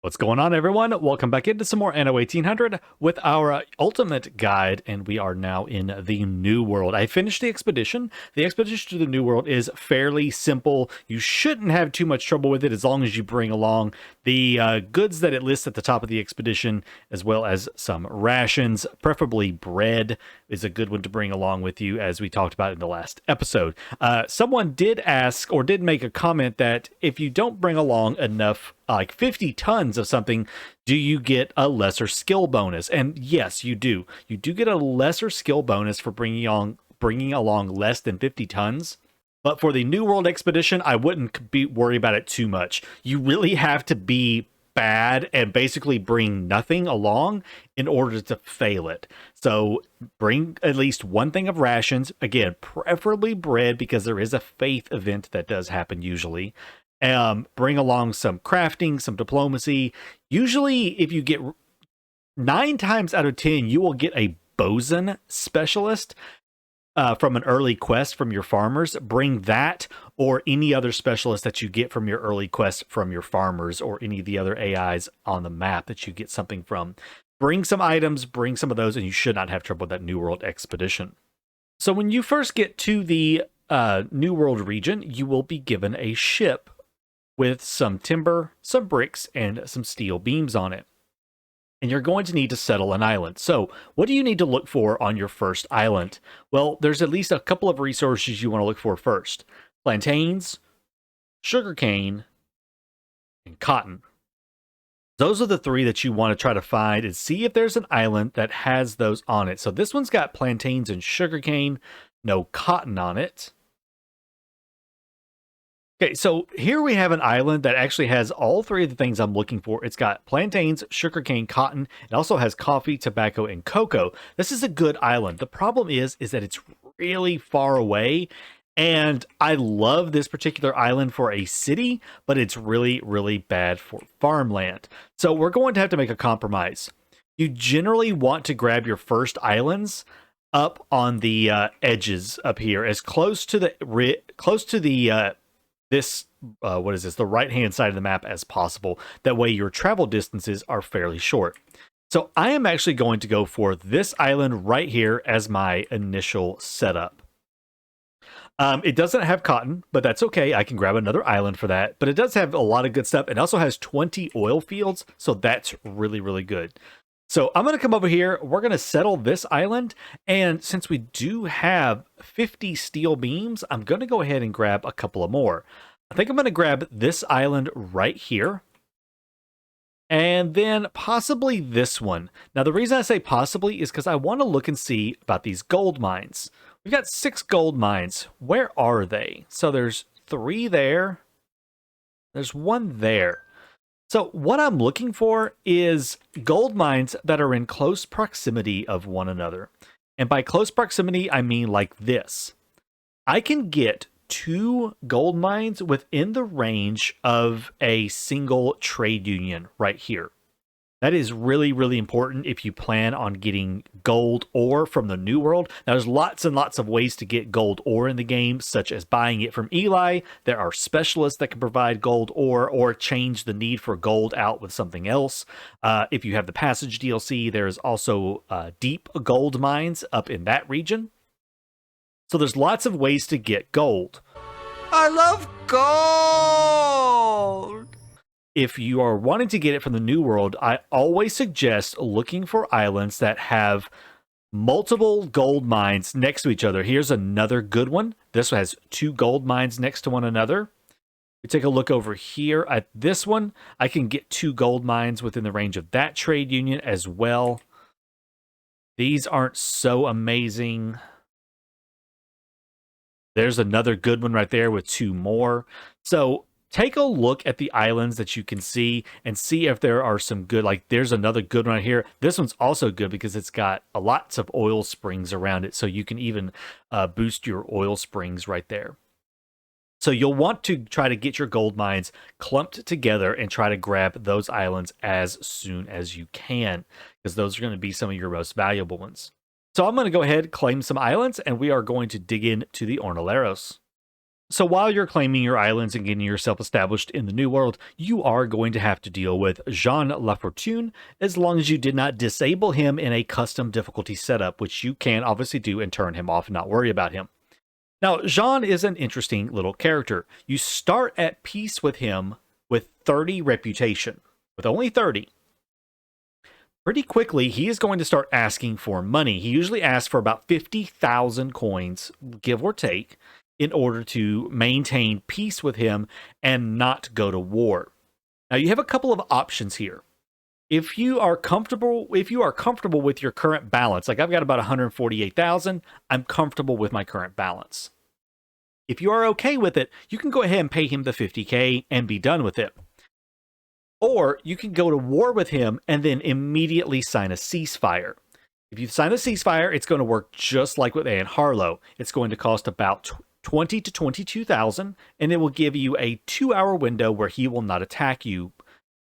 What's going on, everyone? Welcome back into some more Anno 1800 with our ultimate guide, and we are now in the New World. I finished the expedition. The expedition to the New World is fairly simple. You shouldn't have too much trouble with it as long as you bring along the goods that it lists at the top of the expedition, as well as some rations. Preferably bread is a good one to bring along with you, as we talked about in the last episode. Someone did ask, or did make a comment, that if you don't bring along enough like 50 tons of something, do you get a lesser skill bonus? And yes, you do. You do get a lesser skill bonus for bringing along less than 50 tons. But for the New World expedition, I wouldn't worry about it too much. You really have to be bad and basically bring nothing along in order to fail it. So bring at least one thing of rations. Again, preferably bread, because there is a faith event that does happen usually. Bring along some crafting, some diplomacy. Usually, if you get 9 times out of 10, you will get a bosun specialist from an early quest from your farmers. Bring that or any other specialist that you get from your early quest from your farmers, or any of the other AIs on the map that you get something from. Bring some items, bring some of those, and you should not have trouble with that New World expedition. So when you first get to the New World region, you will be given a ship with some timber, some bricks, and some steel beams on it. And you're going to need to settle an island. So what do you need to look for on your first island? Well, there's at least a couple of resources you want to look for first. Plantains, sugarcane, and cotton. Those are the 3 that you want to try to find and see if there's an island that has those on it. So this one's got plantains and sugarcane, no cotton on it. Okay, so here we have an island that actually has all 3 of the things I'm looking for. It's got plantains, sugarcane, cotton. It also has coffee, tobacco, and cocoa. This is a good island. The problem is that it's really far away, and I love this particular island for a city, but it's really, really bad for farmland. So we're going to have to make a compromise. You generally want to grab your first islands up on the edges up here, as close to the the right hand side of the map as possible. That way your travel distances are fairly short. So I am actually going to go for this island right here as my initial setup. It doesn't have cotton, but that's okay. I can grab another island for that. But it does have a lot of good stuff. It also has 20 oil fields, so that's really, really good. So I'm going to come over here. We're going to settle this island. And since we do have 50 steel beams, I'm going to go ahead and grab a couple of more. I think I'm going to grab this island right here. And then possibly this one. Now, the reason I say possibly is because I want to look and see about these gold mines. We've got 6 gold mines. Where are they? So there's 3 there. There's 1 there. So what I'm looking for is gold mines that are in close proximity of one another. And by close proximity, I mean like this. I can get 2 gold mines within the range of a single trade union right here. That is really, really important if you plan on getting gold ore from the New World. Now, there's lots and lots of ways to get gold ore in the game, such as buying it from Eli. There are specialists that can provide gold ore, or change the need for gold out with something else. If you have the Passage DLC, there's also deep gold mines up in that region. So there's lots of ways to get gold. I love gold! If you are wanting to get it from the New World, I always suggest looking for islands that have multiple gold mines next to each other. Here's another good one. This one has 2 gold mines next to one another. You take a look over here at this one. I can get 2 gold mines within the range of that trade union as well. These aren't so amazing. There's another good one right there with 2 more. So take a look at the islands that you can see and see if there are some good, like there's another good one right here. This one's also good because it's got lots of oil springs around it. So you can even boost your oil springs right there. So you'll want to try to get your gold mines clumped together and try to grab those islands as soon as you can, because those are going to be some of your most valuable ones. So I'm going to go ahead, claim some islands, and we are going to dig into the Ornaleros. So while you're claiming your islands and getting yourself established in the new world, you are going to have to deal with Jean Lafortune as long as you did not disable him in a custom difficulty setup, which you can obviously do and turn him off and not worry about him. Now, Jean is an interesting little character. You start at peace with him with 30 reputation, with only 30. Pretty quickly, he is going to start asking for money. He usually asks for about 50,000 coins, give or take, in order to maintain peace with him and not go to war. Now, you have a couple of options here. If you are comfortable with your current balance, like I've got about 148,000, I'm comfortable with my current balance. If you are okay with it, you can go ahead and pay him the 50K and be done with it. Or you can go to war with him and then immediately sign a ceasefire. If you sign a ceasefire, it's going to work just like with Anne Harlow. It's going to cost about 20 to 22,000, and it will give you a 2-hour window where he will not attack you.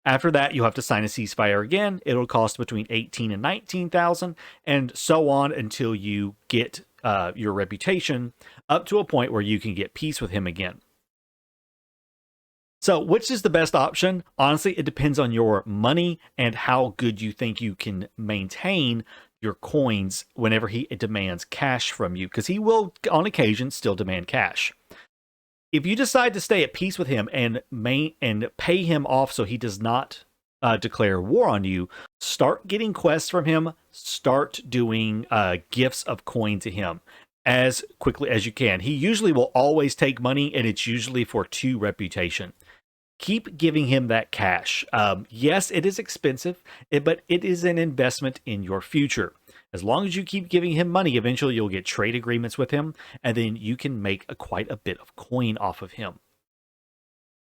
After that, you'll have to sign a ceasefire again. It'll cost between 18 and 19,000, and so on until you get your reputation up to a point where you can get peace with him again. So which is the best option? Honestly, it depends on your money and how good you think you can maintain your coins whenever he demands cash from you, because he will, on occasion, still demand cash. If you decide to stay at peace with him and pay him off so he does not declare war on you, start getting quests from him, start doing gifts of coin to him as quickly as you can. He usually will always take money, and it's usually for 2 reputation. Keep giving him that cash. Yes, it is expensive, but it is an investment in your future. As long as you keep giving him money, eventually you'll get trade agreements with him, and then you can make quite a bit of coin off of him.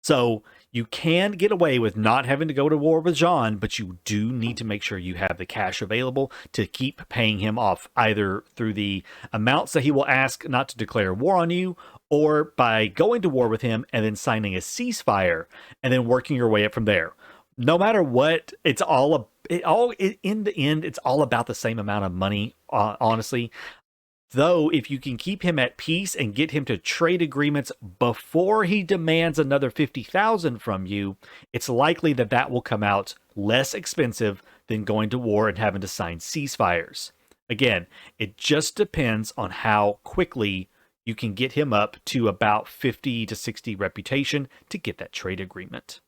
So you can get away with not having to go to war with Jean, but you do need to make sure you have the cash available to keep paying him off, either through the amounts that he will ask not to declare war on you, or by going to war with him and then signing a ceasefire and then working your way up from there. No matter what, in the end, it's all about the same amount of money, honestly. Though, if you can keep him at peace and get him to trade agreements before he demands another 50,000 from you, it's likely that that will come out less expensive than going to war and having to sign ceasefires. Again, it just depends on how quickly you can get him up to about 50 to 60 reputation to get that trade agreement.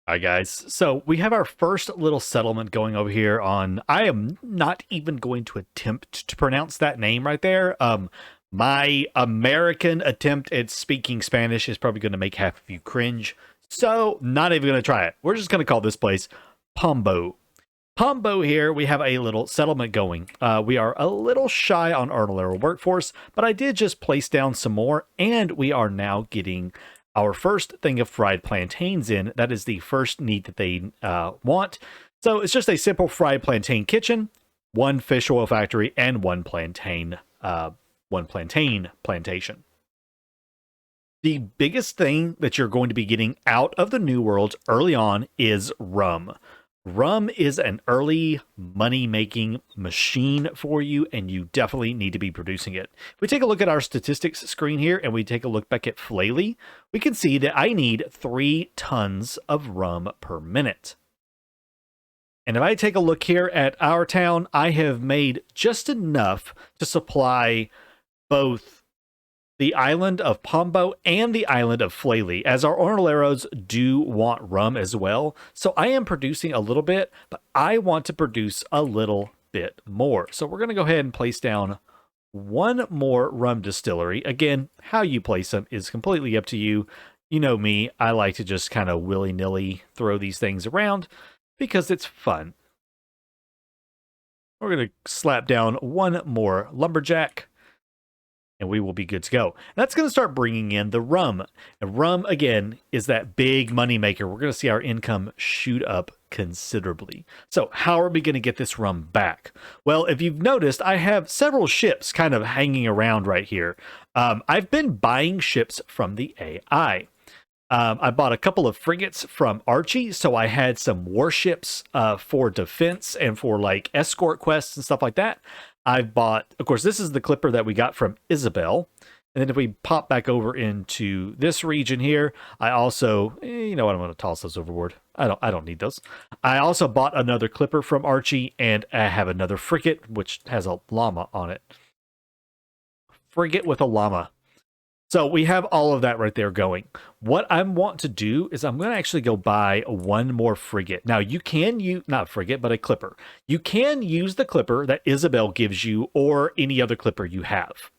All right, guys. So we have our first little settlement going over here on, I am not even going to attempt to pronounce that name right there. My American attempt at speaking Spanish is probably going to make half of you cringe. So not even going to try it. We're just going to call this place Pombo. Pombo here, we have a little settlement going. We are a little shy on our workforce, but I did just place down some more, and we are now getting our first thing of fried plantains in. That is the first need that they want. So it's just a simple fried plantain kitchen, 1 fish oil factory, and 1 plantain plantation. The biggest thing that you're going to be getting out of the New World early on is rum. Rum is an early money-making machine for you, and you definitely need to be producing it. If we take a look at our statistics screen here, and we take a look back at Flaley, we can see that I need 3 tons of rum per minute. And if I take a look here at our town, I have made just enough to supply both the island of Pombo and the island of Flaley, as our Ornaleros do want rum as well. So I am producing a little bit, but I want to produce a little bit more. So we're going to go ahead and place down 1 more rum distillery. Again, how you place them is completely up to you. You know me, I like to just kind of willy-nilly throw these things around because it's fun. We're going to slap down 1 more lumberjack, and we will be good to go. That's going to start bringing in the rum. And rum, again, is that big money maker. We're going to see our income shoot up considerably. So how are we going to get this rum back? Well, if you've noticed, I have several ships kind of hanging around right here. I've been buying ships from the AI. I bought a couple of frigates from Archie, so I had some warships for defense and for like escort quests and stuff like that. I've bought, of course, this is the clipper that we got from Isabel. And then if we pop back over into this region here, I also, you know what, I'm going to toss those overboard. I don't need those. I also bought another clipper from Archie, and I have another frigate, which has a llama on it. Frigate with a llama. So we have all of that right there going. What I want to do is I'm going to actually go buy one more frigate. Now you can use, not frigate, but a clipper. You can use the clipper that Isabel gives you or any other clipper you have.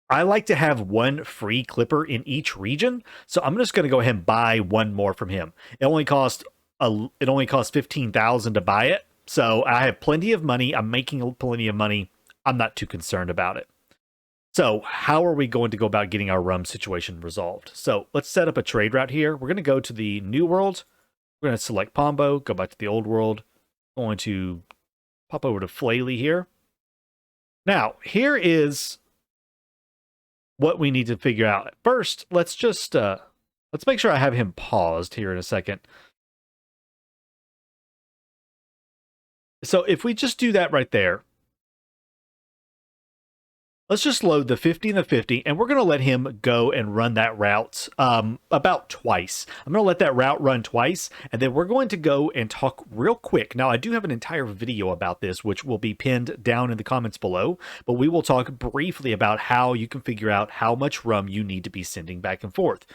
I like to have one free clipper in each region, so I'm just going to go ahead and buy one more from him. It only costs 15,000 to buy it, so I have plenty of money. I'm making plenty of money. I'm not too concerned about it. So how are we going to go about getting our rum situation resolved? So let's set up a trade route here. We're going to go to the new world. We're going to select Pombo, go back to the old world. Going to pop over to Flaley here. Now, here is what we need to figure out. First, let's just let's make sure I have him paused here in a second. So if we just do that right there, let's just load the 50 and the 50, and we're going to let him go and run that route about twice. I'm going to let that route run twice, and then we're going to go and talk real quick. Now, I do have an entire video about this, which will be pinned down in the comments below, but we will talk briefly about how you can figure out how much rum you need to be sending back and forth.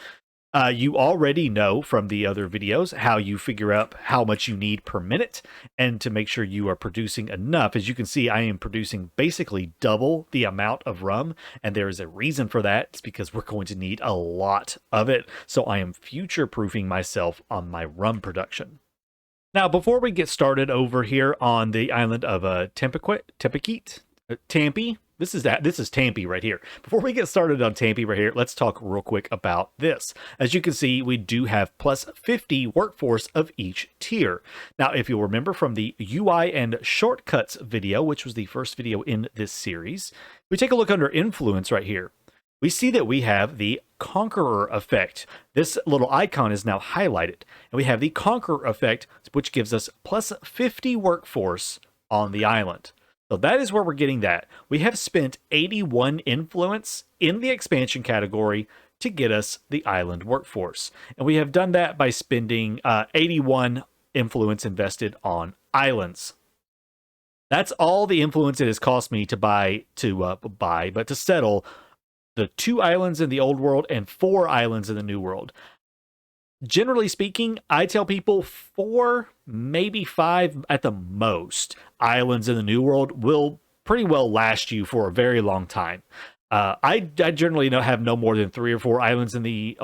You already know from the other videos how you figure out how much you need per minute and to make sure you are producing enough. As you can see, I am producing basically double the amount of rum, and there is a reason for that. It's because we're going to need a lot of it. So I am future-proofing myself on my rum production. Now, before we get started over here on the island of Tempe, this is Tampi right here. Before we get started on Tampi right here, let's talk real quick about this. As you can see, we do have plus 50 workforce of each tier. Now, if you'll remember from the UI and shortcuts video, which was the first video in this series, we take a look under influence right here. We see that we have the Conqueror effect. This little icon is now highlighted. And we have the Conqueror effect, which gives us plus 50 workforce on the island. So that is where we're getting that. We have spent 81 influence in the expansion category to get us the island workforce. And we have done that by spending 81 influence invested on islands. That's all the influence it has cost me to to settle the 2 islands in the old world and 4 islands in the new world. Generally speaking, I tell people 4, maybe 5 at the most islands in the New World will pretty well last you for a very long time. I generally have no more than 3 or 4 islands in the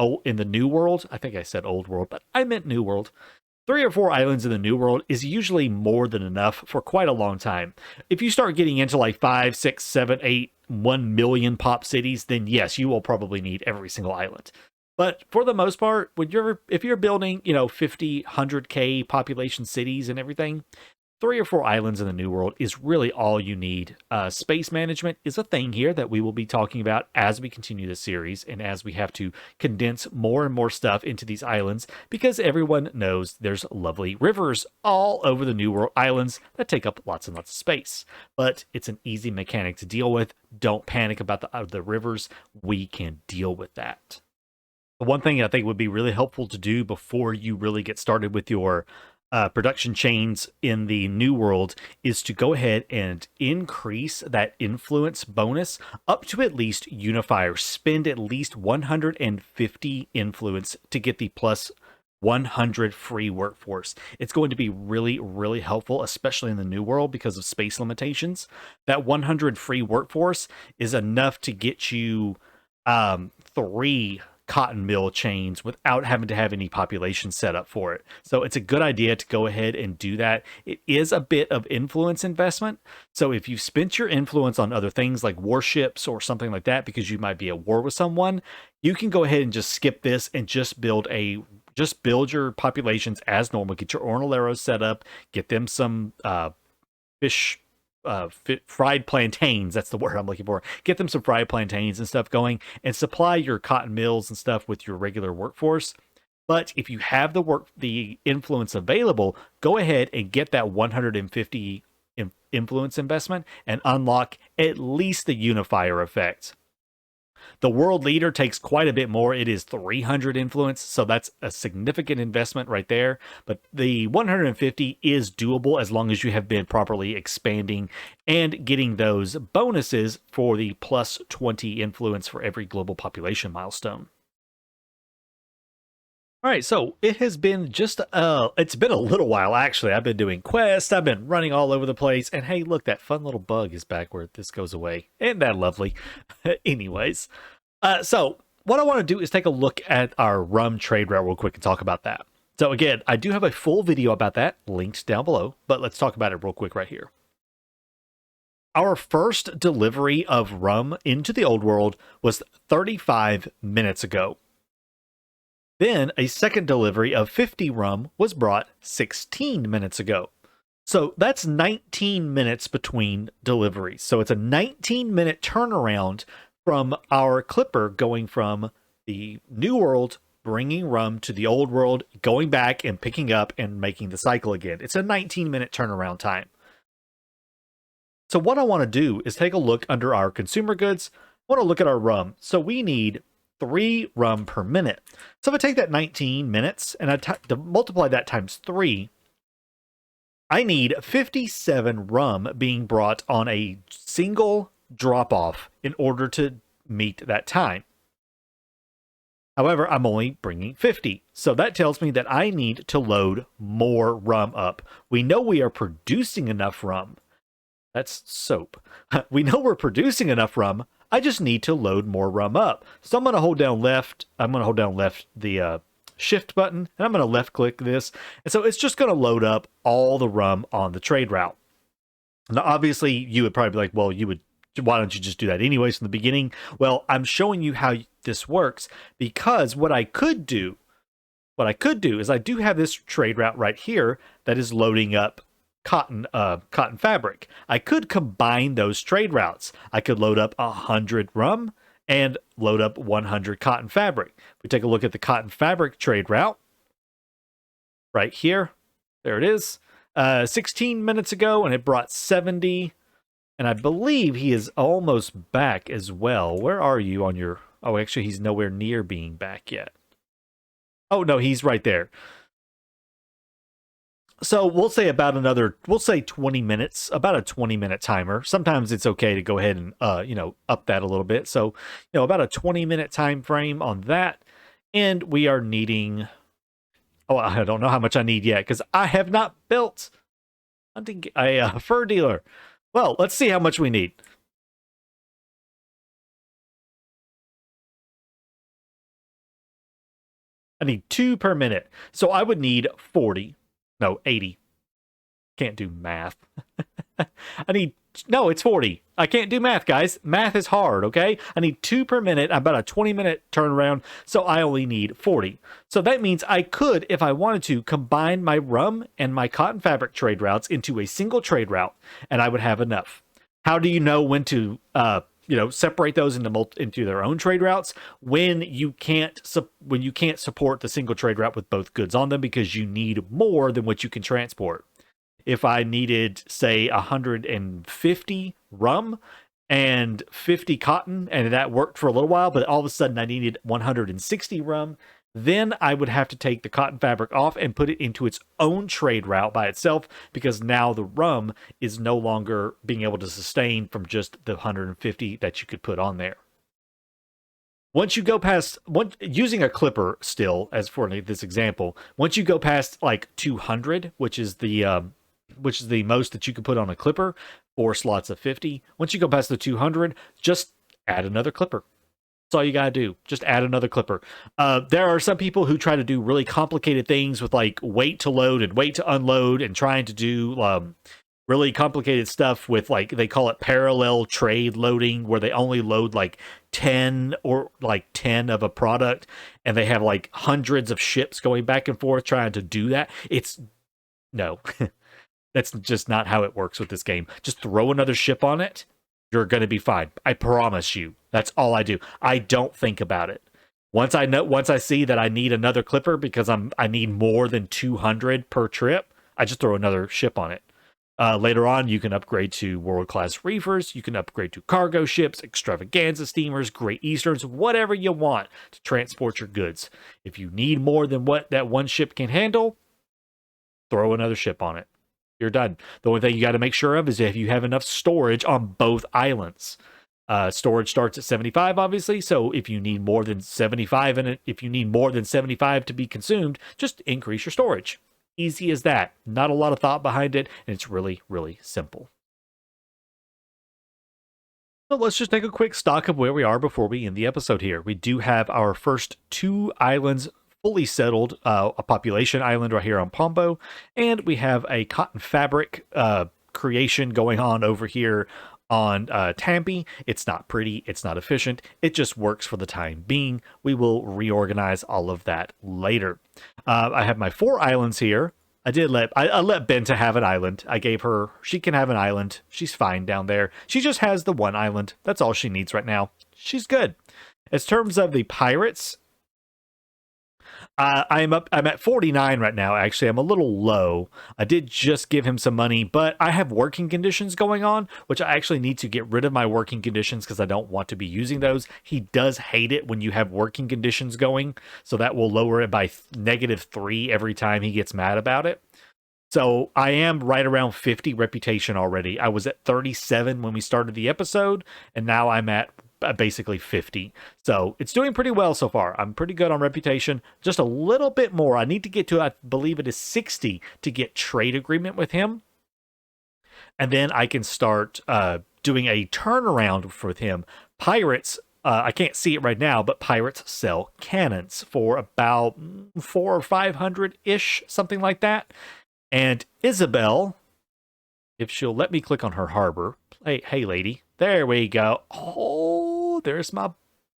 New World. I think I said Old World, but I meant New World. 3 or 4 islands in the New World is usually more than enough for quite a long time. If you start getting into like 5, 6, 7, 8, 1 million pop cities, then yes, you will probably need every single island. But for the most part, if you're building, 50, 100K population cities and everything, 3 or 4 islands in the New World is really all you need. Space management is a thing here that we will be talking about as we continue the series and as we have to condense more and more stuff into these islands, because everyone knows there's lovely rivers all over the New World islands that take up lots and lots of space. But it's an easy mechanic to deal with. Don't panic about the rivers. We can deal with that. One thing I think would be really helpful to do before you really get started with your production chains in the New World is to go ahead and increase that influence bonus up to at least Unifier. Spend at least 150 influence to get the plus 100 free workforce. It's going to be really, really helpful, especially in the New World because of space limitations. That 100 free workforce is enough to get you 3 cotton mill chains without having to have any population set up for it. So it's a good idea to go ahead and do that. It is a bit of influence investment. So if you've spent your influence on other things like warships or something like that because you might be at war with someone, you can go ahead and just skip this and just build your populations as normal. Get your ornilleros set up, get them some fried plantains, that's the word I'm looking for. Get them some fried plantains and stuff going, and supply your cotton mills and stuff with your regular workforce. But if you have the influence available, go ahead and get that 150 influence investment and unlock at least the Unifier effect. The world leader takes quite a bit more. It is 300 influence, so that's a significant investment right there. But the 150 is doable as long as you have been properly expanding and getting those bonuses for the plus 20 influence for every global population milestone. All right, so it has been it's been a little while actually. I've been doing quests, I've been running all over the place, and hey, look, that fun little bug is back where this goes away. Isn't that lovely? Anyways, so what I want to do is take a look at our rum trade route real quick and talk about that. So again, I do have a full video about that linked down below, but let's talk about it real quick right here. Our first delivery of rum into the old world was 35 minutes ago. Then a second delivery of 50 rum was brought 16 minutes ago. So that's 19 minutes between deliveries. So it's a 19-minute turnaround from our clipper going from the new world, bringing rum to the old world, going back and picking up and making the cycle again. It's a 19-minute turnaround time. So what I want to do is take a look under our consumer goods. I want to look at our rum. So we need 3 rum per minute. So if I take that 19 minutes and I multiply that times 3, I need 57 rum being brought on a single drop-off in order to meet that time. However, I'm only bringing 50. So that tells me that I need to load more rum up. We know we are producing enough rum. That's soap. We know we're producing enough rum. I just need to load more rum up. So I'm going to hold down left. I'm going to hold down left the shift button, and I'm going to left click this. And so it's just going to load up all the rum on the trade route. Now, obviously, you would probably be like, well, why don't you just do that anyways from the beginning? Well, I'm showing you how this works because what I could do is I do have this trade route right here that is loading up cotton fabric. I could combine those trade routes. I could load up 100 rum and load up 100 cotton fabric. If we take a look at the cotton fabric trade route right here, there it is. 16 minutes ago, and it brought 70. And I believe he is almost back as well. Where are you on your... Oh, actually, he's nowhere near being back yet. Oh, no, he's right there. So we'll say we'll say 20 minutes, about a 20-minute timer. Sometimes it's okay to go ahead and, up that a little bit. So, about a 20-minute time frame on that. And we are needing, I don't know how much I need yet because I have not built a fur dealer. Well, let's see how much we need. I need 2 per minute. So I would need 40. No, 80. Can't do math. No, it's 40. I can't do math, guys. Math is hard, okay? I need 2 per minute, about a 20-minute turnaround, so I only need 40. So that means I could, if I wanted to, combine my rum and my cotton fabric trade routes into a single trade route, and I would have enough. How do you know when to separate those into their own trade routes when you can't support the single trade route with both goods on them because you need more than what you can transport? If I needed, say, 150 rum and 50 cotton, and that worked for a little while, but all of a sudden I needed 160 rum, then I would have to take the cotton fabric off and put it into its own trade route by itself because now the rum is no longer being able to sustain from just the 150 that you could put on there. Once you go past, using a clipper still, as for this example, once you go past like 200, which is the most that you could put on a clipper, 4 slots of 50. Once you go past the 200, just add another clipper. That's all you gotta do. Just add another clipper. There are some people who try to do really complicated things with like wait to load and wait to unload and trying to do really complicated stuff with like, they call it parallel trade loading, where they only load like 10 of a product and they have like hundreds of ships going back and forth trying to do that. No. That's just not how it works with this game. Just throw another ship on it. You're going to be fine. I promise you. That's all I do. I don't think about it. Once I see that I need another clipper because I need more than 200 per trip, I just throw another ship on it. Later on, you can upgrade to world-class reefers, you can upgrade to cargo ships, extravaganza steamers, Great Easterns, whatever you want to transport your goods. If you need more than what that one ship can handle, throw another ship on it. You're done. The only thing you got to make sure of is if you have enough storage on both islands. Storage starts at 75, obviously, so if you need more than 75 in it, if you need more than 75 to be consumed, just increase your storage. Easy as that. Not a lot of thought behind it, and it's really, really simple. So let's just take a quick stock of where we are before we end the episode here. We do have our first 2 islands fully settled, a population island right here on Pombo, and we have a cotton fabric creation going on over here on Tampi. It's not pretty, it's not efficient, it just works for the time being. We will reorganize all of that later. I have my 4 islands here. I let Benta have an island. I gave her, she can have an island. She's fine down there. She just has the 1 island. That's all she needs right now. She's good. As terms of the pirates, I'm at 49 right now. Actually, I'm a little low. I did just give him some money, but I have working conditions going on, which I actually need to get rid of my working conditions because I don't want to be using those. He does hate it when you have working conditions going, so that will lower it by -3 every time he gets mad about it. So I am right around 50 reputation already. I was at 37 when we started the episode, and now I'm at basically 50. So it's doing pretty well so far. I'm pretty good on reputation. Just a little bit more. I need to get to, I believe it is 60 to get trade agreement with him. And then I can start doing a turnaround with him. Pirates, I can't see it right now, but pirates sell cannons for about 400 or 500-ish, something like that. And Isabel, if she'll let me click on her harbor. Hey, lady. There we go. Oh, there's my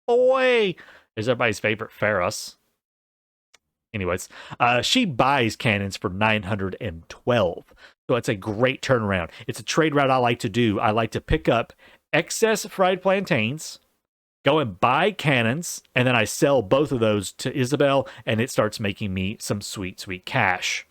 boy. There's everybody's favorite Pharos. Anyways, she buys cannons for 912. So it's a great turnaround. It's a trade route I like to do. I like to pick up excess fried plantains, go and buy cannons, and then I sell both of those to Isabel, and it starts making me some sweet, sweet cash.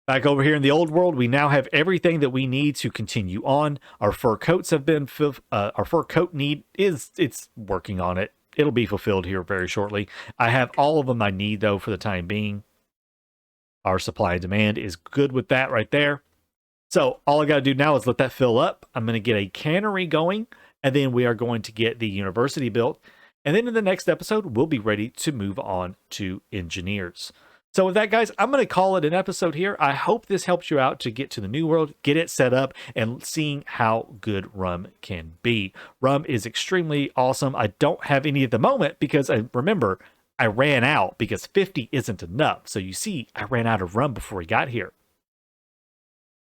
Back over here in the old world, we now have everything that we need to continue on. Our fur coats have been our fur coat need is it's working on it. It'll be fulfilled here very shortly. I have all of them I need though for the time being. Our supply and demand is good with that right there. So all I got to do now is let that fill up. I'm going to get a cannery going, and then we are going to get the university built. And then in the next episode, we'll be ready to move on to engineers. So with that, guys, I'm going to call it an episode here. I hope this helps you out to get to the new world, get it set up, and seeing how good Rum can be. Rum is extremely awesome. I don't have any at the moment because remember, I ran out because 50 isn't enough. So you see, I ran out of Rum before we got here.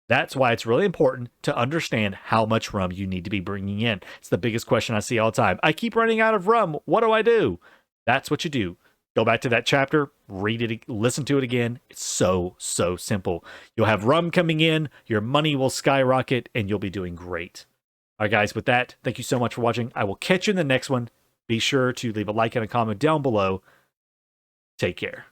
That's why it's really important to understand how much rum you need to be bringing in. It's the biggest question I see all the time. I keep running out of rum. What do I do? That's what you do. Go back to that chapter, read it, listen to it again. It's so, so simple. You'll have rum coming in, your money will skyrocket, and you'll be doing great. All right, guys, with that, thank you so much for watching. I will catch you in the next one. Be sure to leave a like and a comment down below. Take care.